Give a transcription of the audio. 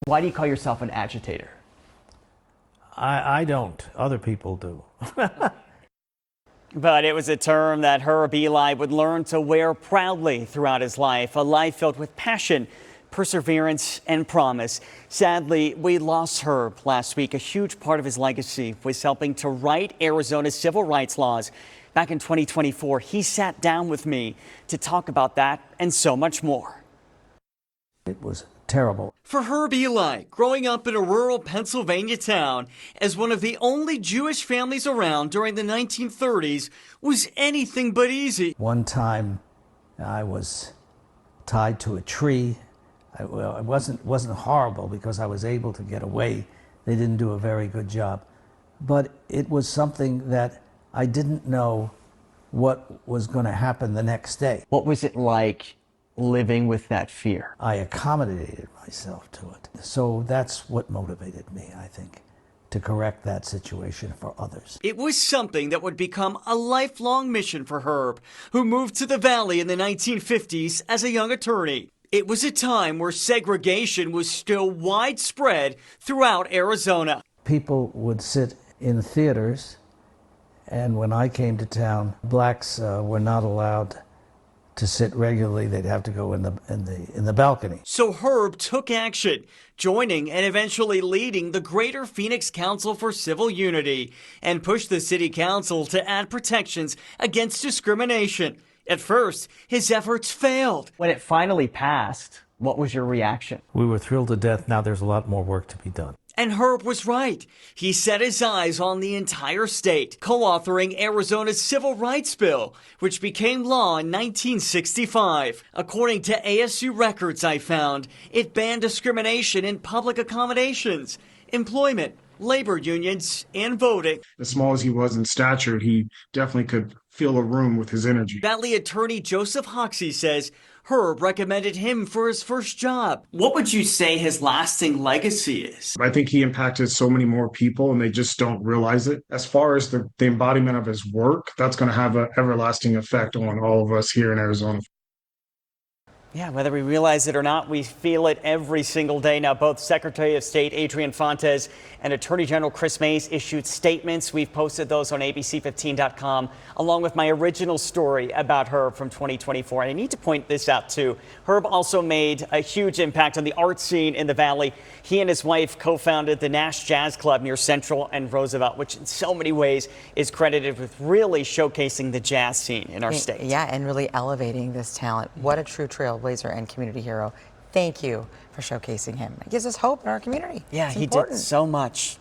Why do you call yourself an agitator? I don't. Other people do. But it was a term that Herb Ely would learn to wear proudly throughout his life, a life filled with passion, perseverance, and promise. Sadly, we lost Herb last week. A huge part of his legacy was helping to write Arizona's civil rights laws. Back in 2024, he sat down with me to talk about that and so much more. It was terrible. For Herb Ely, growing up in a rural Pennsylvania town as one of the only Jewish families around during the 1930s was anything but easy. One time I was tied to a tree. It wasn't horrible because I was able to get away. They didn't do a very good job. But it was something that I didn't know what was going to happen the next day. What was it like living with that fear? I accommodated myself to it. So that's what motivated me, I think, to correct that situation for others. It was something that would become a lifelong mission for Herb, who moved to the Valley in the 1950s as a young attorney. It was a time where segregation was still widespread throughout Arizona. People would sit in theaters, and when I came to town, blacks were not allowed to sit regularly. They'd have to go in the balcony. So Herb took action, joining and eventually leading the Greater Phoenix Council for Civil Unity, and pushed the city council to add protections against discrimination. At first, his efforts failed. When it finally passed, what was your reaction? We were thrilled to death. Now there's a lot more work to be done. And Herb was right. He set his eyes on the entire state, co-authoring Arizona's Civil Rights Bill, which became law in 1965. According to ASU records I found, it banned discrimination in public accommodations, employment, labor unions, and voting. As small as he was in stature, he definitely could fill a room with his energy. Valley attorney Joseph Hoxie says Herb recommended him for his first job. What would you say his lasting legacy is? I think he impacted so many more people and they just don't realize it. As far as the embodiment of his work, that's going to have an everlasting effect on all of us here in Arizona. Yeah, whether we realize it or not, we feel it every single day. Now, both Secretary of State Adrian Fontes and Attorney General Chris Mays issued statements. We've posted those on abc15.com, along with my original story about Herb from 2024. And I need to point this out, too. Herb also made a huge impact on the art scene in the Valley. He and his wife co-founded the Nash Jazz Club near Central and Roosevelt, which in so many ways is credited with really showcasing the jazz scene in our state. Yeah, and really elevating this talent. What a true trailblazer and community hero. Thank you for showcasing him. It gives us hope in our community. Yeah, he did so much.